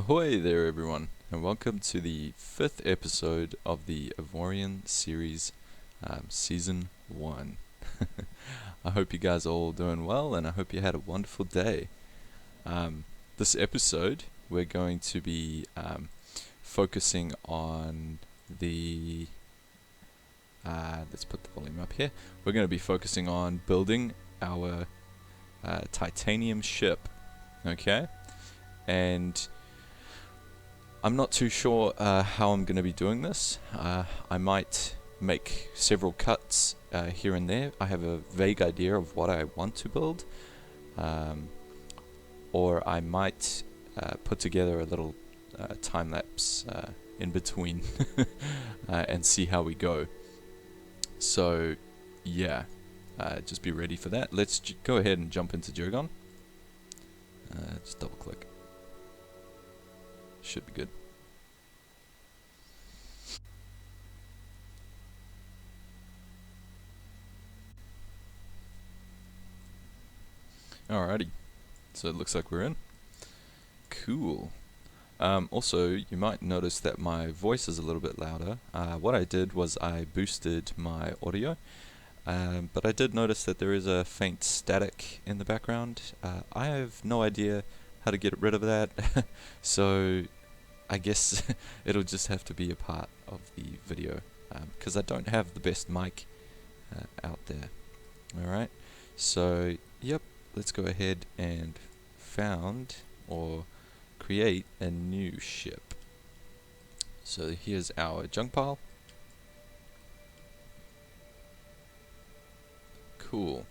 Ahoy there everyone, and welcome to the 5th episode of the Avorion series, Season 1. I hope you guys are all doing well, and I hope you had a wonderful day. This episode, we're going to be focusing on the... let's put the volume up here. We're going to be focusing on building our titanium ship, okay? And I'm not too sure how I'm going to be doing this. I might make several cuts here and there. I have a vague idea of what I want to build. Or I might put together a little time-lapse in between and see how we go. So, yeah, just be ready for that. Let's go ahead and jump into Jurgon. Just double-click. Should be good. Alrighty, so it looks like we're in. Cool. Also, you might notice that my voice is a little bit louder. What I did was I boosted my audio, but I did notice that there is a faint static in the background. I have no idea how to get rid of that, so I guess it'll just have to be a part of the video, because I don't have the best mic out there. Alright, so yep, let's go ahead and create a new ship. So here's our junk pile. Cool.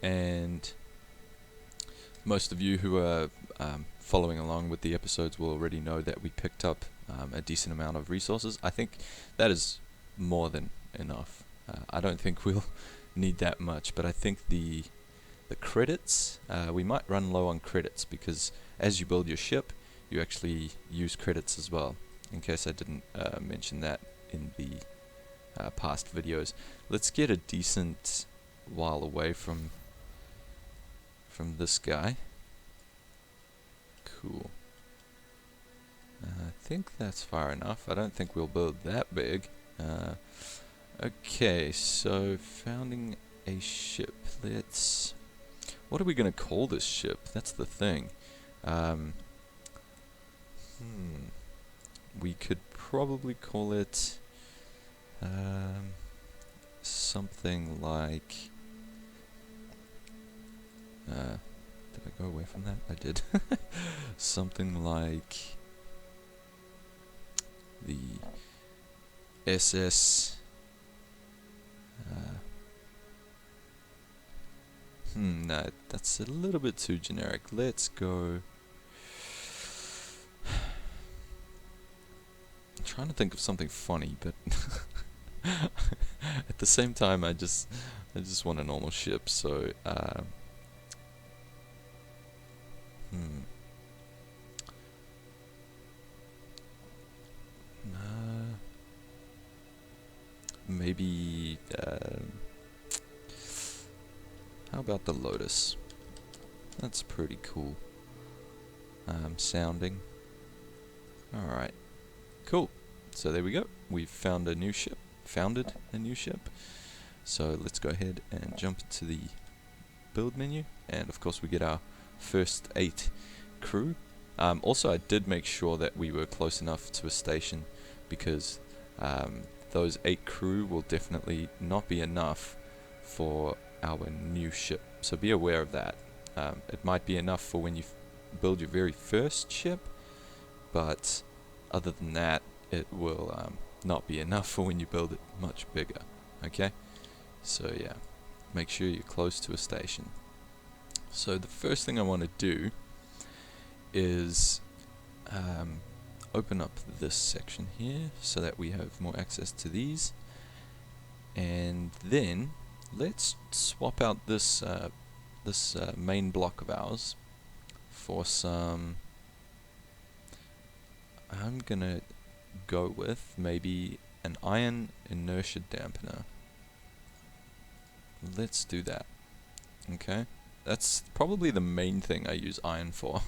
And most of you who are following along with the episodes will already know that we picked up a decent amount of resources. I think that is more than enough. I don't think we'll need that much, but I think the credits, we might run low on credits, because as you build your ship you actually use credits as well, in case I didn't mention that in the past videos. Let's get a decent while away from this guy. Cool. I think that's far enough. I don't think we'll build that big. Okay, so founding a ship. What are we going to call this ship? That's the thing. We could probably call it something like... did I go away from that? I did. Something like the SS... no, that's a little bit too generic. Let's go... I'm trying to think of something funny, but at the same time I just want a normal ship, so maybe how about the Lotus? That's pretty cool sounding. Alright, cool. So there we go. We've founded a new ship. So let's go ahead and jump to the build menu, and of course we get our first 8 crew. Also, I did make sure that we were close enough to a station, because those 8 crew will definitely not be enough for our new ship, so be aware of that. It might be enough for when you build your very first ship, but other than that it will not be enough for when you build it much bigger. Okay, so yeah, make sure you're close to a station. So the first thing I want to do is open up this section here so that we have more access to these, and then let's swap out this main block of ours for some... I'm gonna go with maybe an iron inertia dampener. Let's do that. Okay, that's probably the main thing I use iron for.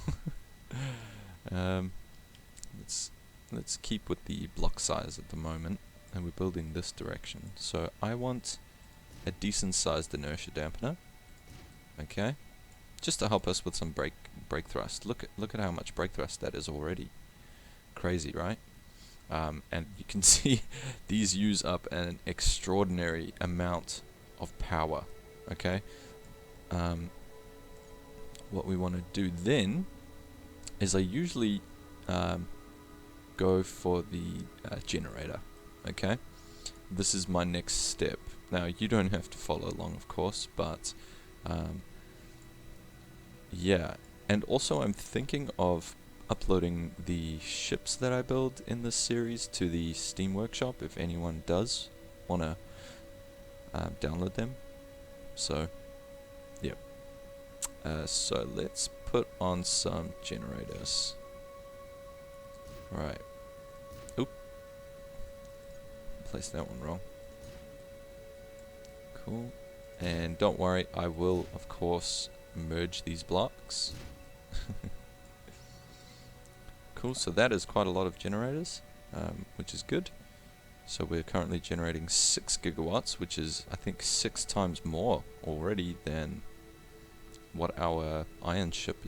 let's keep with the block size at the moment, and we're building this direction. So I want a decent sized inertia dampener, okay, just to help us with some brake thrust. Look at how much brake thrust that is already. Crazy, right? And you can see these use up an extraordinary amount of power. Okay. What we want to do then is I usually go for the generator. Okay. This is my next step. Now you don't have to follow along, of course, but yeah. And also I'm thinking of uploading the ships that I build in this series to the Steam Workshop if anyone does want to download them. So yeah, so let's put on some generators. Right. Oop, placed that one wrong. Cool. And don't worry, I will of course merge these blocks. Cool, so that is quite a lot of generators, which is good. So we're currently generating 6 gigawatts, which is I think 6 times more already than what our iron ship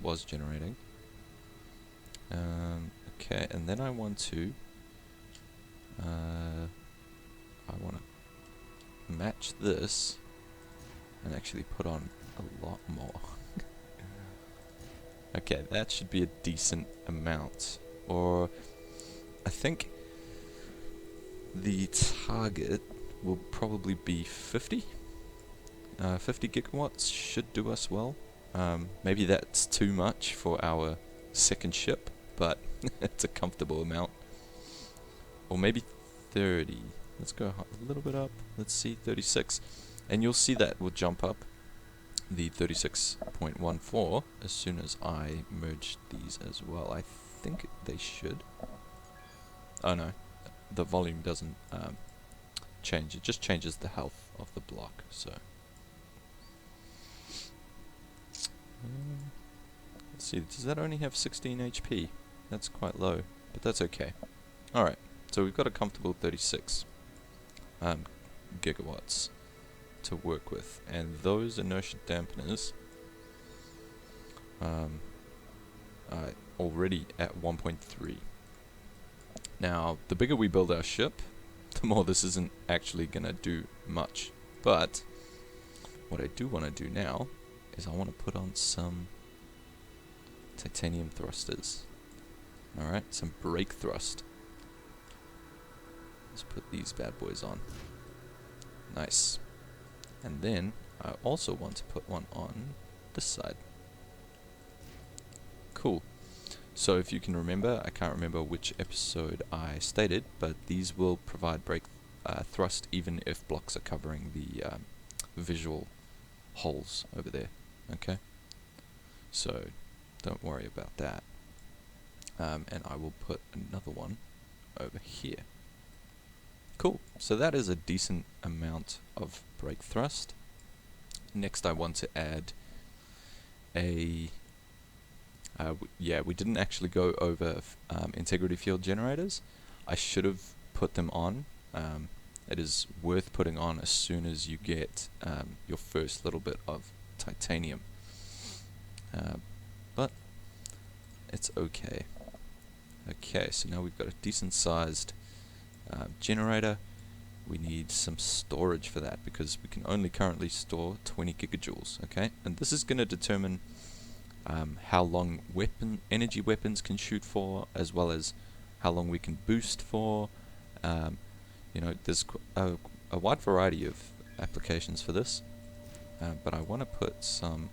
was generating. Okay, and then I want to match this and actually put on a lot more. Okay, that should be a decent amount, or I think the target will probably be 50 gigawatts should do us well. Maybe that's too much for our second ship, but it's a comfortable amount. Or maybe 30. Let's go a little bit up. Let's see, 36. And you'll see that will jump up the 36.14 as soon as I merge these as well. I think they should. Oh no, the volume doesn't change. It just changes the health of the block. So let's see, does that only have 16 HP? That's quite low, but that's okay. Alright, so we've got a comfortable 36 gigawatts to work with, and those inertia dampeners are already at 1.3. Now, the bigger we build our ship, the more this isn't actually gonna do much. But what I do want to do now is I want to put on some titanium thrusters. Alright, some brake thrust. Let's put these bad boys on. Nice. And then I also want to put one on this side. Cool. So if you can remember, I can't remember which episode I stated, but these will provide brake thrust even if blocks are covering the visual holes over there. Okay? So don't worry about that. And I will put another one over here. Cool, so that is a decent amount of brake thrust. Next I want to add a, yeah, we didn't actually go over integrity field generators. I should have put them on. It is worth putting on as soon as you get your first little bit of titanium. But it's okay. Okay, so now we've got a decent sized generator. We need some storage for that because we can only currently store 20 gigajoules. Okay, and this is going to determine how long energy weapons can shoot for, as well as how long we can boost for. You know, there's a wide variety of applications for this, but I want to put some.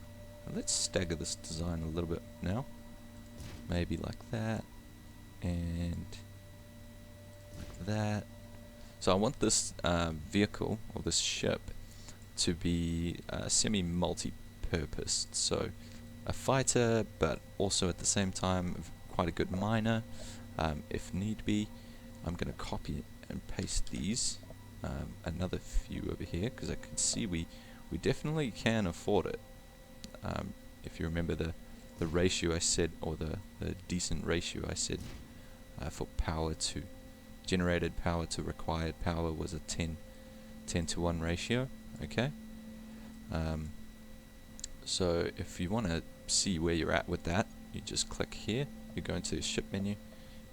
Let's stagger this design a little bit now. Maybe like that and like that. So I want this vehicle, or this ship, to be semi-multi-purposed. So a fighter, but also at the same time quite a good miner, if need be. I'm going to copy and paste these, another few over here, because I can see we definitely can afford it. If you remember the ratio I said, or the decent ratio I said for power to generated power to required power was a 10 to 1 ratio. Okay, so if you want to see where you're at with that, you just click here, you go into the ship menu,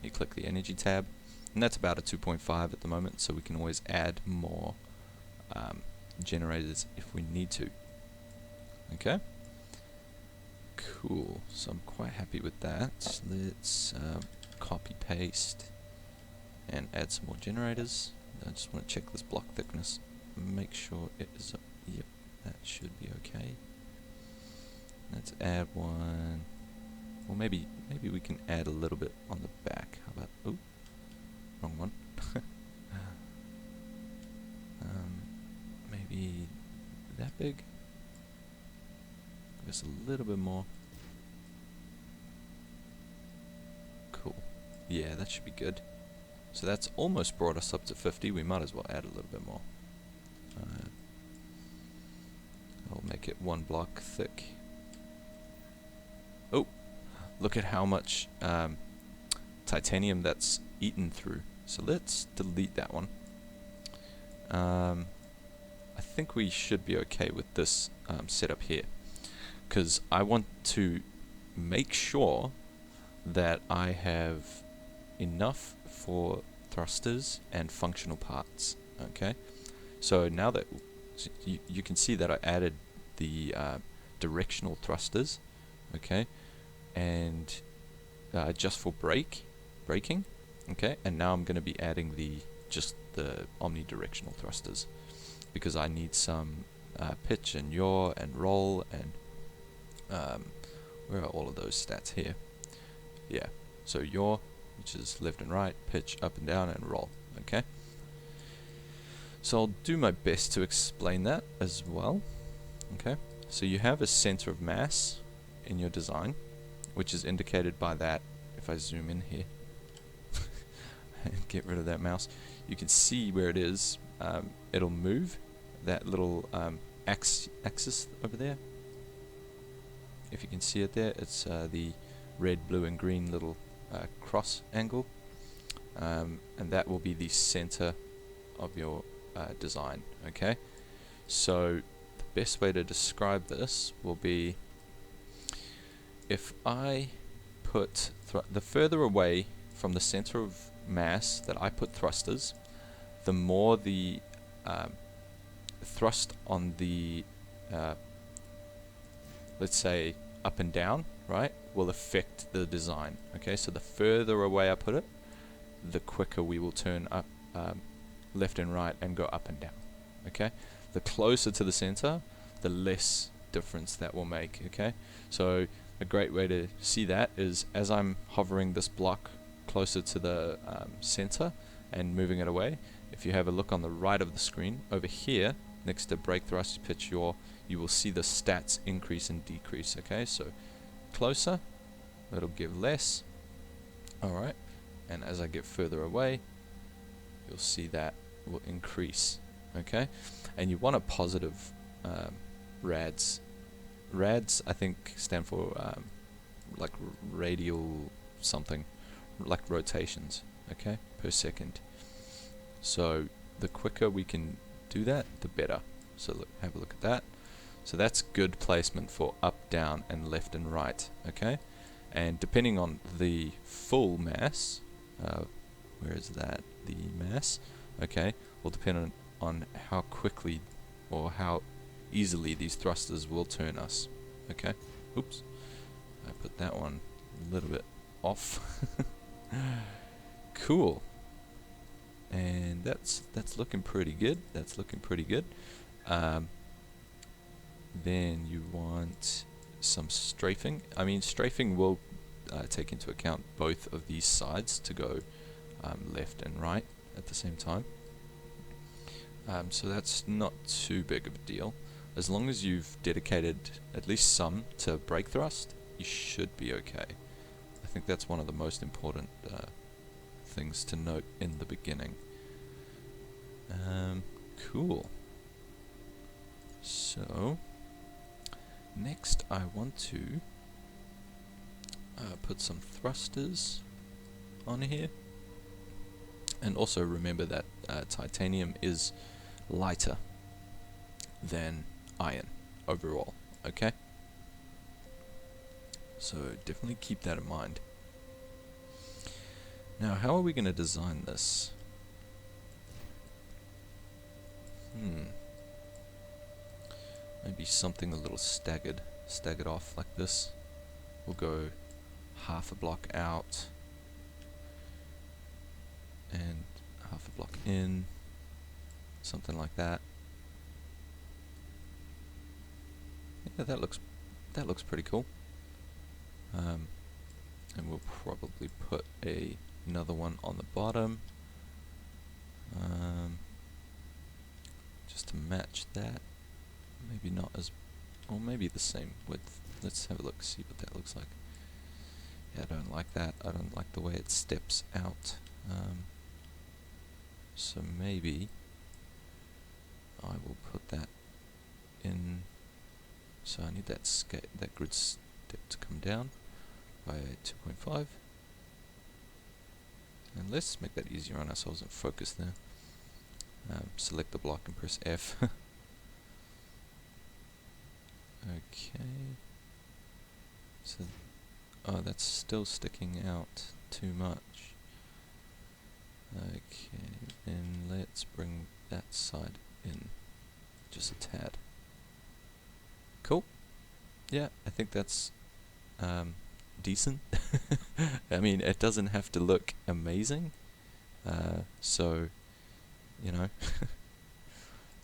you click the energy tab, and that's about a 2.5 at the moment, so we can always add more generators if we need to. Okay, cool, so I'm quite happy with that. Let's copy paste and add some more generators. I just want to check this block thickness, make sure it is up. Yep, that should be okay. Let's add one. Well, maybe we can add a little bit on the back. How about, oh, wrong one. Maybe that big. Just a little bit more. Cool. Yeah, that should be good. So that's almost brought us up to 50. We might as well add a little bit more. I'll make it 1 block thick. Oh, look at how much titanium that's eaten through. So let's delete that one. I think we should be okay with this setup here, because I want to make sure that I have enough for thrusters and functional parts. Okay, so now that you can see that I added the directional thrusters, okay, and just for braking, okay, and now I'm going to be adding just the omnidirectional thrusters, because I need some pitch and yaw and roll and where are all of those stats here? Yeah, so yaw, which is left and right, pitch up and down, and roll. Okay, so I'll do my best to explain that as well. Okay, so you have a center of mass in your design, which is indicated by that. If I zoom in here and get rid of that mouse, you can see where it is. It'll move that little axis over there. If you can see it there, it's the red, blue and green little cross angle, and that will be the center of your design. Okay, so the best way to describe this will be, if I put the further away from the center of mass that I put thrusters, the more the thrust on the let's say up and down, right, will affect the design. Okay, so the further away I put it, the quicker we will turn up left and right and go up and down. Okay, the closer to the center, the less difference that will make. Okay, so a great way to see that is as I'm hovering this block closer to the center and moving it away. If you have a look on the right of the screen over here next to brake, thrust, pitch, yaw, you will see the stats increase and decrease. Okay, so closer, it'll give less. Alright, and as I get further away, you'll see that will increase. Okay, and you want a positive rads. Rads, I think, stand for like radial something, like rotations, okay, per second. So the quicker we can do that, the better. So look, have a look at that. So that's good placement for up, down, and left and right. Okay, and depending on the full mass, where is that? The mass. Okay, will depend on how quickly or how easily these thrusters will turn us. Okay. Oops. I put that one a little bit off. Cool. And that's looking pretty good. That's looking pretty good. Then you want some strafing. I mean, strafing will take into account both of these sides to go left and right at the same time. So that's not too big of a deal. As long as you've dedicated at least some to brake thrust, you should be okay. I think that's one of the most important things to note in the beginning. Cool. So next I want to put some thrusters on here. And also remember that titanium is lighter than iron overall, okay? So definitely keep that in mind. Now, how are we going to design this? Maybe something a little staggered off like this. We'll go half a block out and half a block in, something like that. Yeah, that looks pretty cool. And we'll probably put another one on the bottom, just to match that. Maybe not as, or maybe the same width. Let's have a look, see what that looks like. Yeah, I don't like that. I don't like the way it steps out. So maybe I will put that in. So I need that grid step to come down by 2.5. And let's make that easier on ourselves and focus there. Select the block and press F. Okay. So, oh, that's still sticking out too much. Okay, then let's bring that side in just a tad. Cool. Yeah, I think that's decent. I mean, it doesn't have to look amazing, so you know,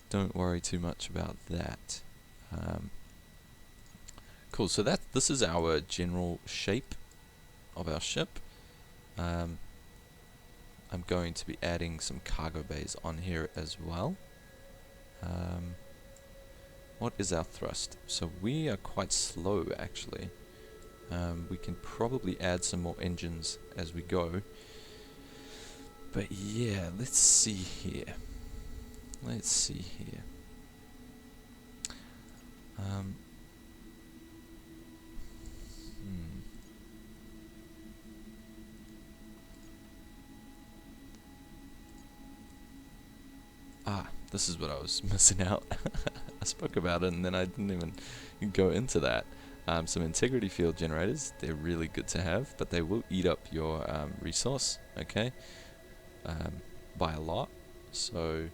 don't worry too much about that. Cool. So this is our general shape of our ship. I'm going to be adding some cargo bays on here as well. What is our thrust? So we are quite slow actually. We can probably add some more engines as we go. But yeah, let's see here. This is what I was missing out. I spoke about it and then I didn't even go into that. Some integrity field generators, they're really good to have, but they will eat up your resource, okay, by a lot. So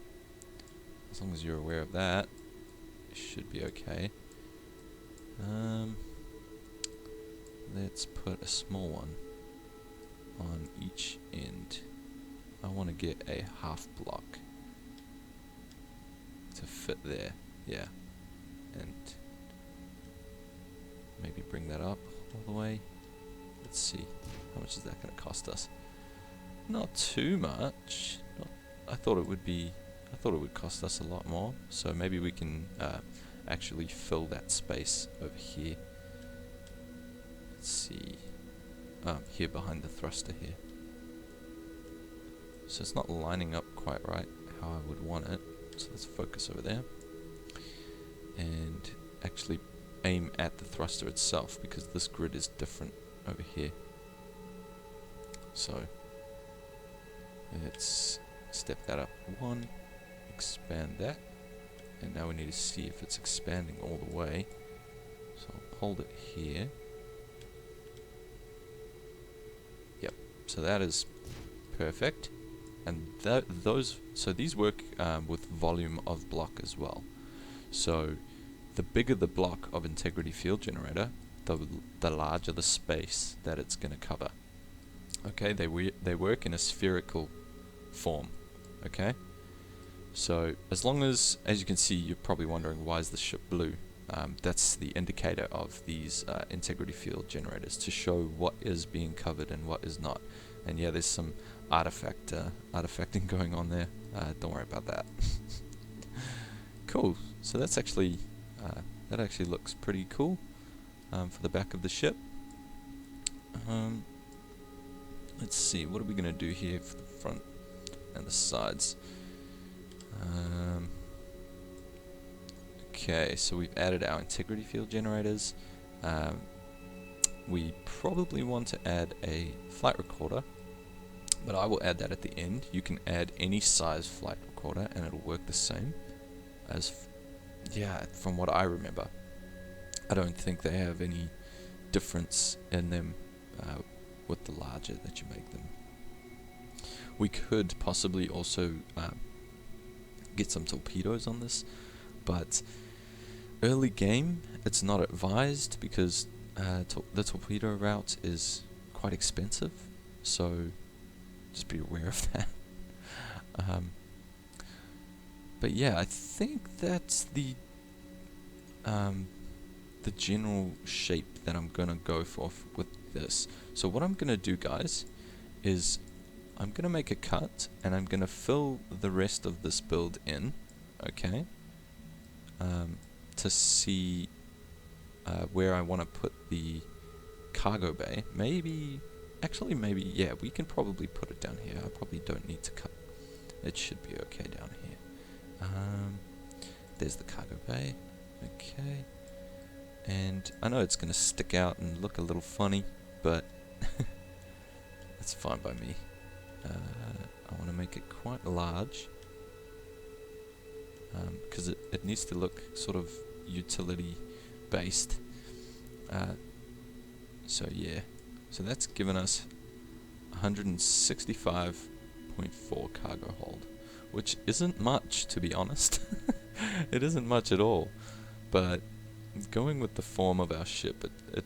as long as you're aware of that, it should be okay. Let's put a small one on each end. I want to get a half block to fit there, yeah, and maybe bring that up all the way. Let's see, how much is that going to cost us? Not too much. I thought it would cost us a lot more. So maybe we can actually fill that space over here. Let's see, here behind the thruster here. So it's not lining up quite right how I would want it. So let's focus over there and actually aim at the thruster itself, because this grid is different over here. So let's step that up one, expand that, and now we need to see if it's expanding all the way. So I'll hold it here. Yep, so that is perfect. And so these work with volume of block as well. So the bigger the block of integrity field generator, the larger the space that it's going to cover. Okay, they work in a spherical form. Okay, so as long as you can see, you're probably wondering why is the ship blue. That's the indicator of these integrity field generators, to show what is being covered and what is not. And yeah, there's some artifacting going on there. Don't worry about that. Cool. So that's actually that actually looks pretty cool for the back of the ship. Let's see, what are we gonna do here for the front and the sides? Okay, so we've added our integrity field generators. We probably want to add a flight recorder but I will add that at the end. You can add any size flight recorder and it'll work the same as, yeah, from what I remember. I don't think they have any difference in them with the larger that you make them. We could possibly also get some torpedoes on this, but early game it's not advised because the torpedo route is quite expensive, so just be aware of that. But yeah, I think that's the general shape that I'm gonna go for with this. So what I'm gonna do, guys, is I'm gonna make a cut and I'm gonna fill the rest of this build in, okay, to see where I want to put the cargo bay. Maybe, yeah, we can probably put it down here. I probably don't need to cut. It should be okay down here. There's the cargo bay, okay. And I know it's going to stick out and look a little funny, but that's fine by me. I want to make it quite large, because it needs to look sort of utility based. So yeah, so that's given us 165.4 cargo hold, which isn't much, to be honest. It isn't much at all, but going with the form of our ship, it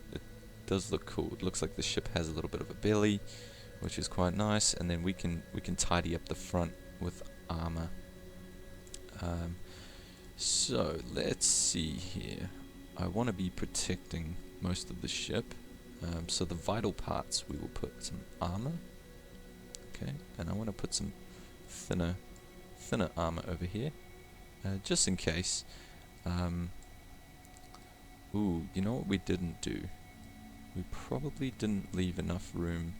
does look cool. It looks like the ship has a little bit of a belly, which is quite nice, and then we can tidy up the front with armor. So let's see here. I want to be protecting most of the ship, so the vital parts we will put some armor, okay, and I want to put some thinner armor over here, just in case. Ooh, you know what we didn't do? We probably didn't leave enough room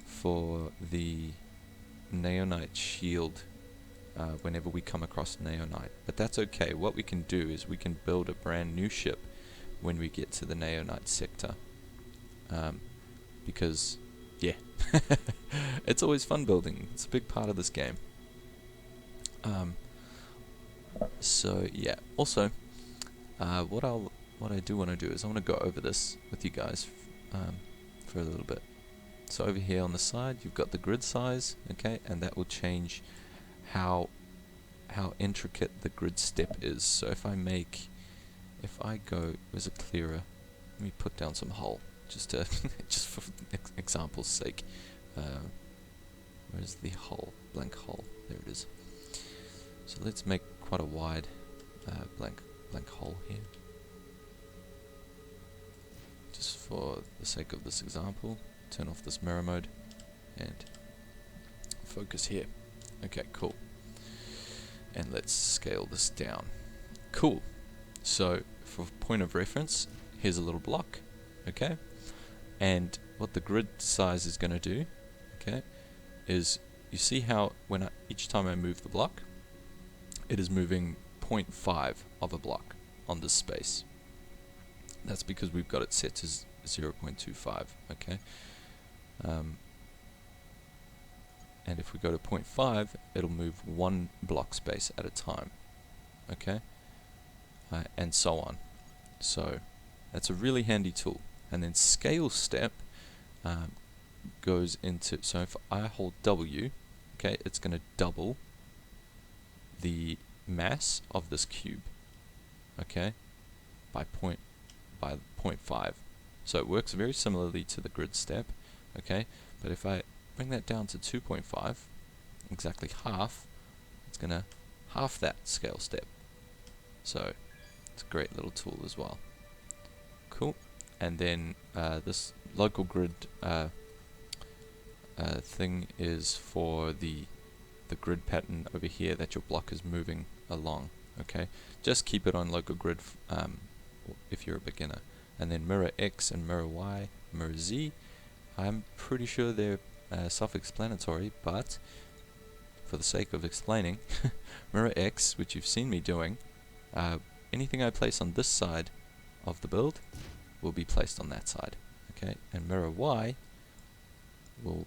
for the Neonite shield whenever we come across Neonite. But that's okay. What we can do is we can build a brand new ship when we get to the Neonite sector. Because, yeah, it's always fun building. It's a big part of this game. So, yeah. Also, what I do want to do is I want to go over this with you guys for a little bit. So over here on the side you've got the grid size, okay, and that will change how intricate the grid step is. So if I go, where's it clearer? Let me put down some hull just for example's sake. Where's the hull? Blank hull. There it is. So let's make quite a wide blank hull here. Just for the sake of this example, turn off this mirror mode and focus here. Okay, cool. And let's scale this down. Cool. So for point of reference, here's a little block, okay? And what the grid size is going to do, okay, is you see how each time I move the block, it is moving 0.5 of a block on this space. That's because we've got it set to 0.25, okay? And if we go to 0.5, it'll move one block space at a time, okay? And so on. So that's a really handy tool. And then scale step goes into, so if I hold W, okay, it's going to double the mass of this cube, okay, by 0.5. So it works very similarly to the grid step, okay, but if I bring that down to 2.5, exactly half, it's going to half that scale step. So it's a great little tool as well. Cool. And then this local grid thing is for the grid pattern over here that your block is moving along, okay. Just keep it on local grid if you're a beginner. And then mirror X and mirror Y, mirror Z, I'm pretty sure they're self-explanatory, but for the sake of explaining, mirror X, which you've seen me doing, anything I place on this side of the build will be placed on that side, okay, and mirror Y will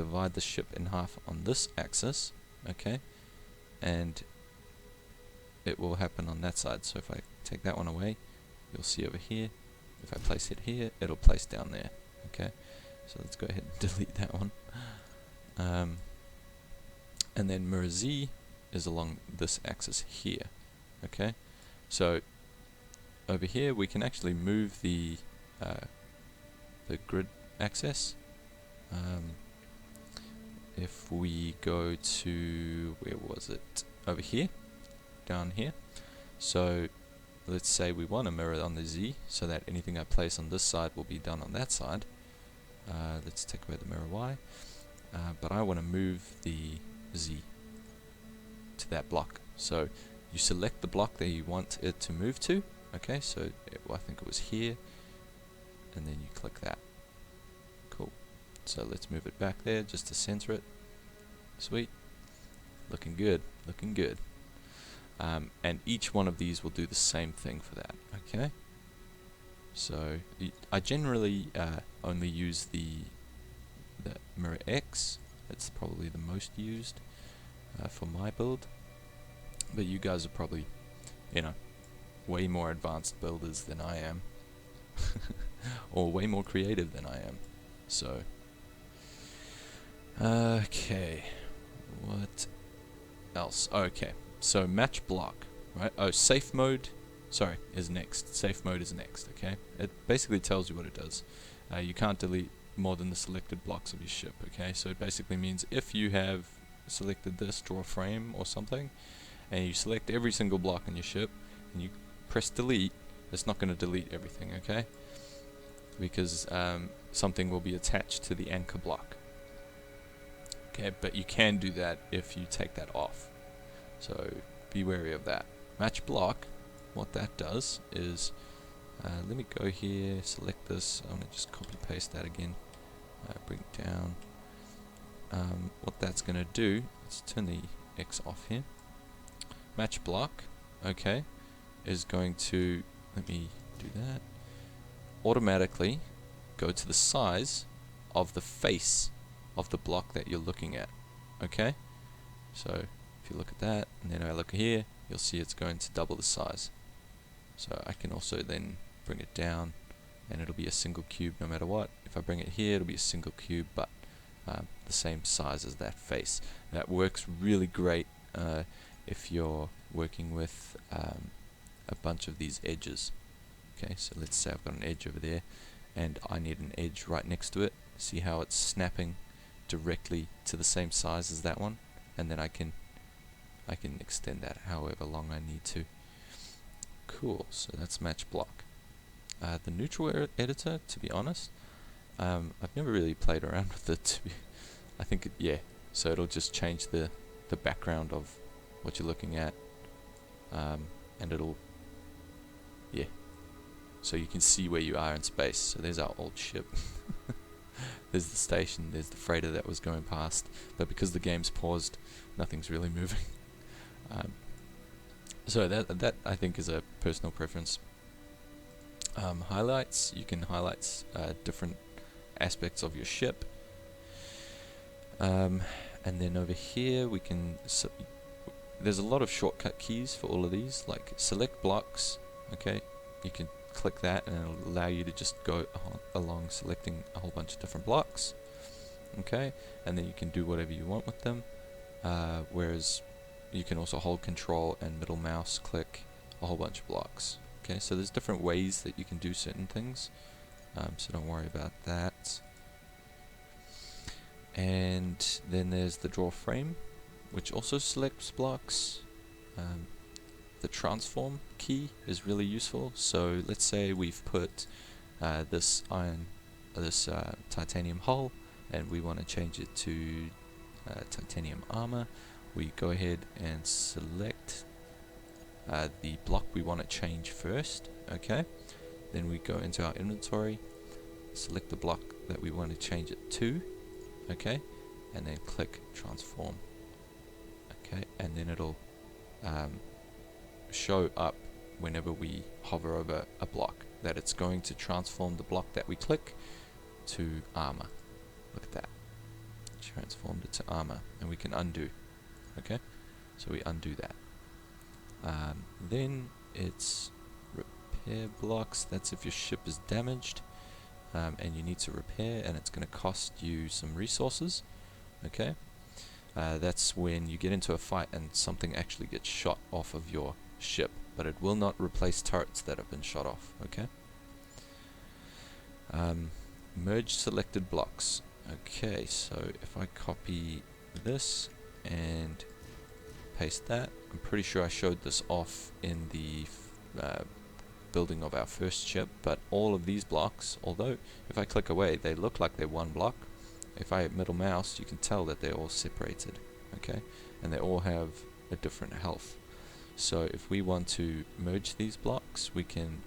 divide the ship in half on this axis, okay, and it will happen on that side. So if I take that one away, you'll see over here, if I place it here, it'll place down there, okay. So let's go ahead and delete that one. And then mirror Z is along this axis here, okay. So over here we can actually move the grid axis. If we go to, where was it? Over here, down here. So let's say we want to mirror on the Z, so that anything I place on this side will be done on that side. Let's take away the mirror Y. But I want to move the Z to that block. So you select the block that you want it to move to. Okay, so I think it was here, and then you click that. Cool. So let's move it back there just to center it. Sweet. Looking good. Looking good. And each one of these will do the same thing for that. Okay. So I generally only use the mirror X. It's probably the most used for my build. But you guys are probably, you know, way more advanced builders than I am. Or way more creative than I am. So okay, what else? Okay, so match block, right? Oh, safe mode, sorry, is next. Safe mode is next, okay? It basically tells you what it does. You can't delete more than the selected blocks of your ship, okay? So it basically means if you have selected this, draw frame or something, and you select every single block in your ship, and you press delete, it's not going to delete everything, okay? Because something will be attached to the anchor block. Okay, but you can do that if you take that off. So be wary of that. Match block, what that does is, let me go here, select this, I'm going to just copy paste that again, bring it down. What that's going to do, let's turn the X off here. Match block, okay, is going to, let me do that, automatically go to the size of the face of the block that you're looking at, okay? So if you look at that, and then I look here, you'll see it's going to double the size. So I can also then bring it down, and it'll be a single cube no matter what. If I bring it here, it'll be a single cube, but the same size as that face. That works really great if you're working with a bunch of these edges. Okay, so let's say I've got an edge over there, and I need an edge right next to it. See how it's snapping directly to the same size as that one, and then I can extend that however long I need to. Cool. So that's match block. The neutral editor, to be honest, I've never really played around with it. I think yeah. So it'll just change the background of what you're looking at, and it'll yeah. So you can see where you are in space. So there's our old ship. There's the station, there's the freighter that was going past, but because the game's paused, nothing's really moving. So that I think is a personal preference. Highlights, you can highlight different aspects of your ship. And then over here we can, there's a lot of shortcut keys for all of these, like select blocks, okay, you can click that and it'll allow you to just go along selecting a whole bunch of different blocks, okay, and then you can do whatever you want with them, whereas you can also hold control and middle mouse click a whole bunch of blocks. Okay, so there's different ways that you can do certain things, so don't worry about that. And then there's the draw frame, which also selects blocks. The transform key is really useful. So let's say we've put this titanium hull, and we want to change it to titanium armor. We go ahead and select the block we want to change first, okay? Then we go into our inventory, select the block that we want to change it to, okay? And then click transform, okay? And then it'll show up whenever we hover over a block that it's going to transform the block that we click to armor. Look at that. transformed it to armor, and we can undo. Okay, so we undo that. Then it's repair blocks. That's if your ship is damaged and you need to repair, and it's going to cost you some resources. Okay, that's when you get into a fight and something actually gets shot off of your ship, but it will not replace turrets that have been shot off. Okay. Merge selected blocks. Okay, so if I copy this and paste that, I'm pretty sure I showed this off in the building of our first ship, but all of these blocks, although if I click away they look like they're one block, if I hit middle mouse you can tell that they're all separated. Okay, and they all have a different health. So if we want to merge these blocks, we can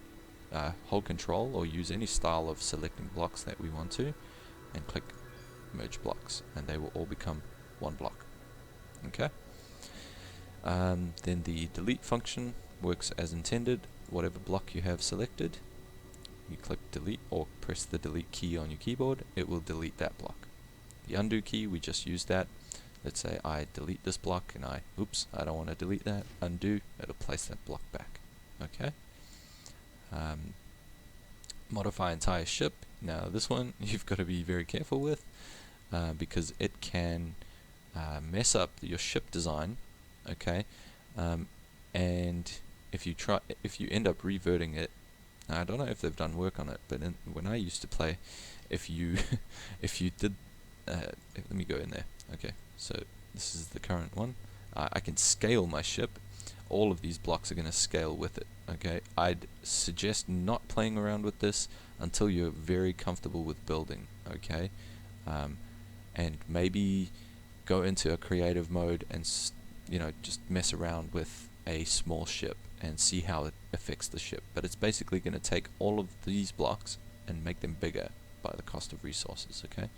hold control or use any style of selecting blocks that we want to and click merge blocks, and they will all become one block. Okay. Then the delete function works as intended. Whatever block you have selected, you click delete or press the delete key on your keyboard, it will delete that block. The undo key, we just used that. Let's say I delete this block and I don't want to delete that. Undo, it'll place that block back. Okay. Modify entire ship. Now this one you've got to be very careful with because it can mess up your ship design. Okay, and if you end up reverting it, I don't know if they've done work on it, but when I used to play, if you did, let me go in there. Okay, so this is the current one. I can scale my ship. All of these blocks are going to scale with it. Okay, I'd suggest not playing around with this until you're very comfortable with building. Okay, and maybe go into a creative mode and just mess around with a small ship and see how it affects the ship. But it's basically going to take all of these blocks and make them bigger by the cost of resources. Okay,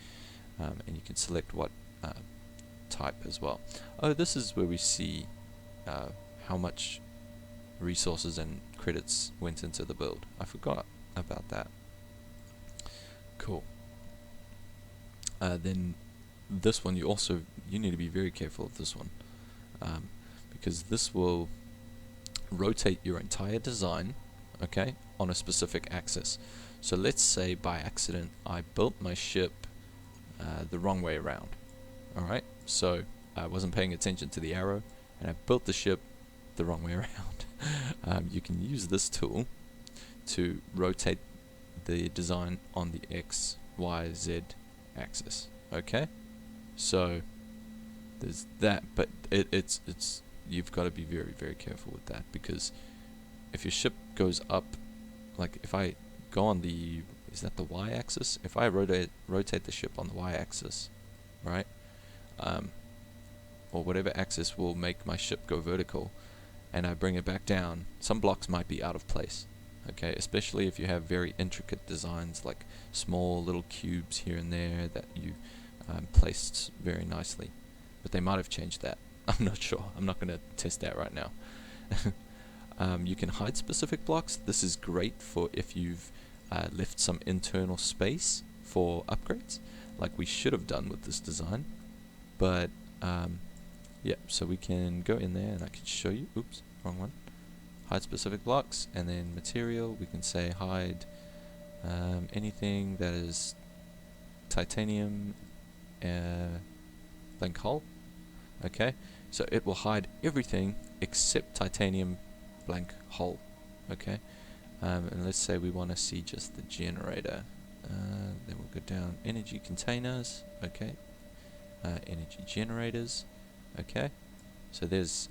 and you can select what type as well. Oh, this is where we see how much resources and credits went into the build. I forgot about that. Cool. Then this one you need to be very careful of this one, because this will rotate your entire design, okay, on a specific axis. So let's say by accident I built my ship the wrong way around. Alright, so I wasn't paying attention to the arrow and I built the ship the wrong way around. You can use this tool to rotate the design on the X, Y, Z axis. Okay, so there's that, but it's you've got to be very, very careful with that, because if your ship goes up, like if I go on the, is that the Y axis? If I rotate the ship on the Y axis, right, or whatever axis will make my ship go vertical, and I bring it back down, some blocks might be out of place. Okay, especially if you have very intricate designs like small little cubes here and there that you placed very nicely, but they might have changed that. I'm not sure. I'm not going to test that right now. You can hide specific blocks. This is great for if you've left some internal space for upgrades, like we should have done with this design. But yeah, so we can go in there and I can show you. Oops, wrong one. Hide specific blocks, and then material, we can say hide anything that is titanium blank hull. Okay, so it will hide everything except titanium blank hull. Okay, and let's say we want to see just the generator. Then we'll go down energy containers. Okay, energy generators. Okay, so there's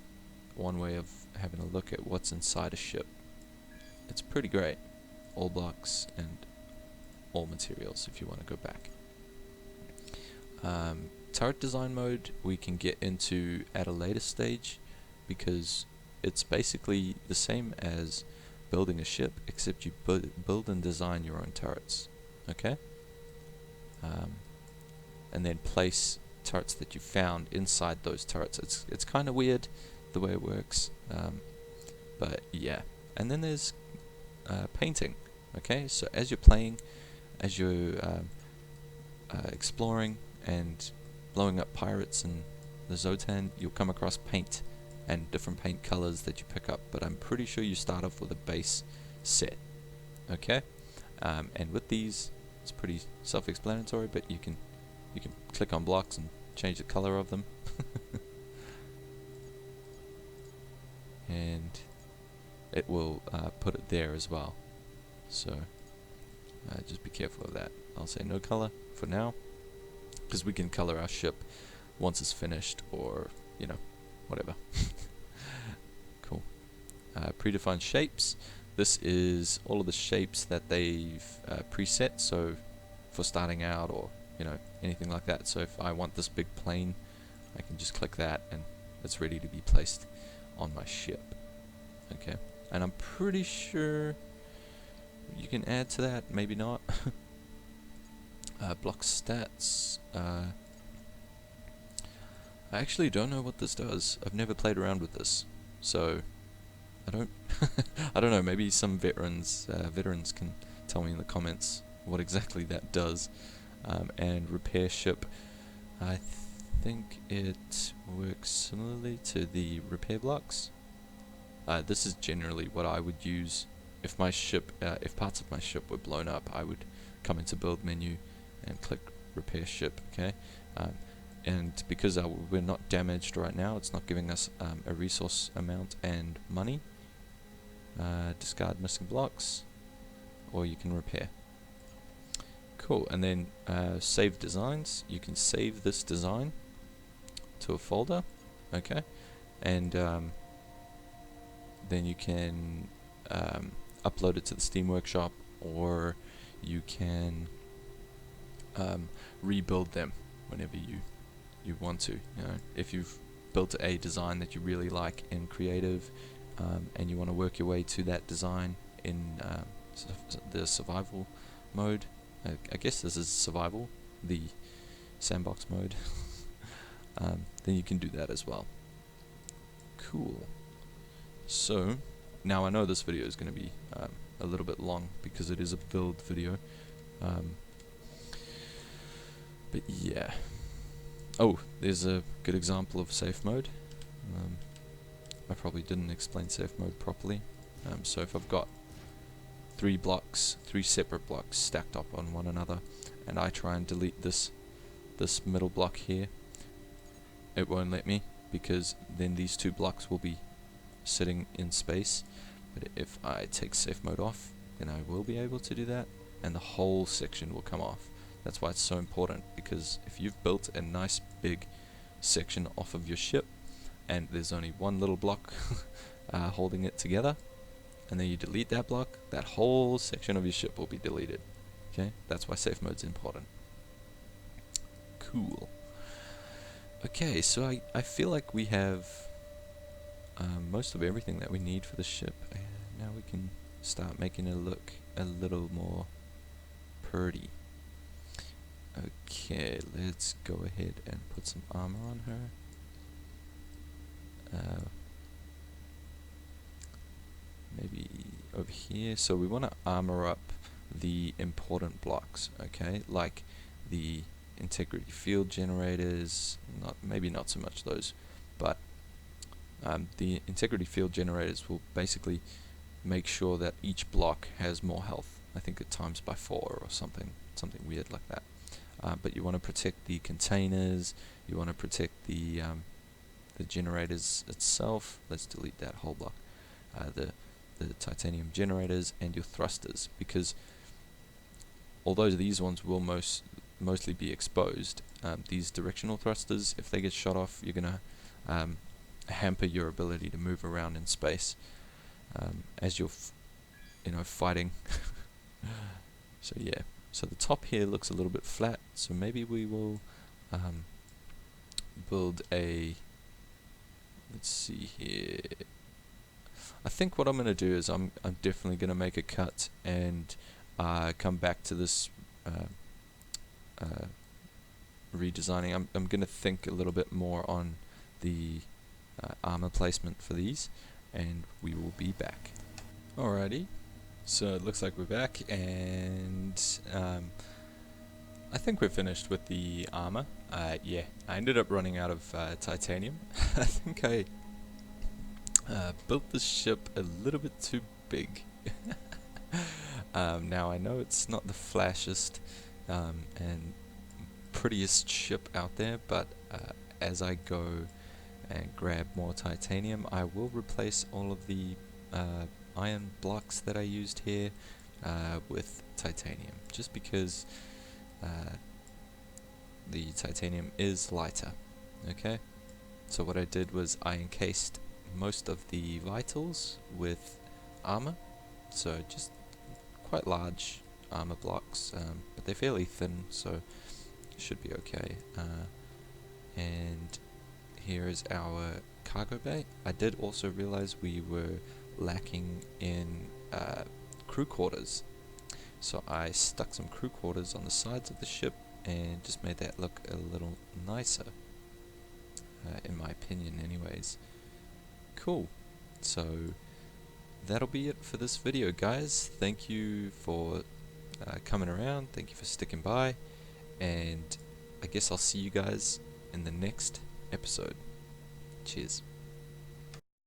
one way of having a look at what's inside a ship. It's pretty great. All blocks and all materials if you want to go back. Turret design mode we can get into at a later stage, because it's basically the same as building a ship, except you build and design your own turrets. Okay, and then place turrets that you found inside those turrets. It's kind of weird the way it works, but yeah. And then there's painting. Okay, so as you're playing, as you're exploring and blowing up pirates and the Zotan, you'll come across paint and different paint colors that you pick up, but I'm pretty sure you start off with a base set. Okay, and with these, it's pretty self-explanatory, but you can click on blocks and change the color of them. And it will put it there as well, so just be careful of that. I'll say no color for now, because we can color our ship once it's finished, or you know, whatever. Cool. Predefined shapes. This is all of the shapes that they've preset, so for starting out, or you know, anything like that. So if I want this big plane, I can just click that and it's ready to be placed on my ship. Okay, and I'm pretty sure you can add to that, maybe not. Block stats. I actually don't know what this does. I've never played around with this, so I don't I don't know. Maybe some veterans can tell me in the comments what exactly that does. And repair ship, I think it works similarly to the repair blocks. This is generally what I would use if my ship, if parts of my ship were blown up. I would come into build menu and click repair ship. Okay, and because we're not damaged right now, it's not giving us a resource amount and money. Discard missing blocks, or you can repair. Cool. And then save designs. You can save this design to a folder. Okay, and then you can upload it to the Steam Workshop, or you can rebuild them whenever you want to. You know, if you've built a design that you really like in creative, and you want to work your way to that design in the survival mode. I guess this is survival, the sandbox mode. Then you can do that as well. Cool. So now I know this video is going to be a little bit long because it is a build video. But yeah. Oh, there's a good example of safe mode. I probably didn't explain safe mode properly. So if I've got three separate blocks stacked up on one another, and I try and delete this middle block here, it won't let me, because then these two blocks will be sitting in space. But if I take safe mode off, then I will be able to do that, and the whole section will come off. That's why it's so important, because if you've built a nice big section off of your ship and there's only one little block holding it together, and then you delete that block, that whole section of your ship will be deleted. Okay, that's why safe mode's important. Cool. Okay, so I feel like we have most of everything that we need for the ship. Now we can start making it look a little more pretty. Okay, let's go ahead and put some armor on her. Maybe over here. So we want to armor up the important blocks, okay, like the integrity field generators. Maybe not so much those, but the integrity field generators will basically make sure that each block has more health. I think it times by 4 or something weird like that. But you want to protect the containers. You want to protect the generators itself. Let's delete that whole block. The titanium generators and your thrusters, because although these ones will mostly be exposed, these directional thrusters, if they get shot off, you're gonna hamper your ability to move around in space as you're fighting. So yeah, so the top here looks a little bit flat, so maybe we will build a, let's see here, I think what I'm going to do is I'm definitely going to make a cut and come back to this redesigning. I'm going to think a little bit more on the armor placement for these, and we will be back. Alrighty, so it looks like we're back, and I think we're finished with the armor. Yeah, I ended up running out of titanium. I think I built the ship a little bit too big. Now I know it's not the flashiest and prettiest ship out there, but as I go and grab more titanium, I will replace all of the iron blocks that I used here with titanium, just because the titanium is lighter. Okay, so what I did was I encased most of the vitals with armor, so just quite large armor blocks, but they're fairly thin, so should be okay. And here is our cargo bay. I did also realize we were lacking in crew quarters, so I stuck some crew quarters on the sides of the ship and just made that look a little nicer, in my opinion anyways. Cool, so that'll be it for this video, guys. Thank you for coming around, thank you for sticking by, and I guess I'll see you guys in the next episode. Cheers.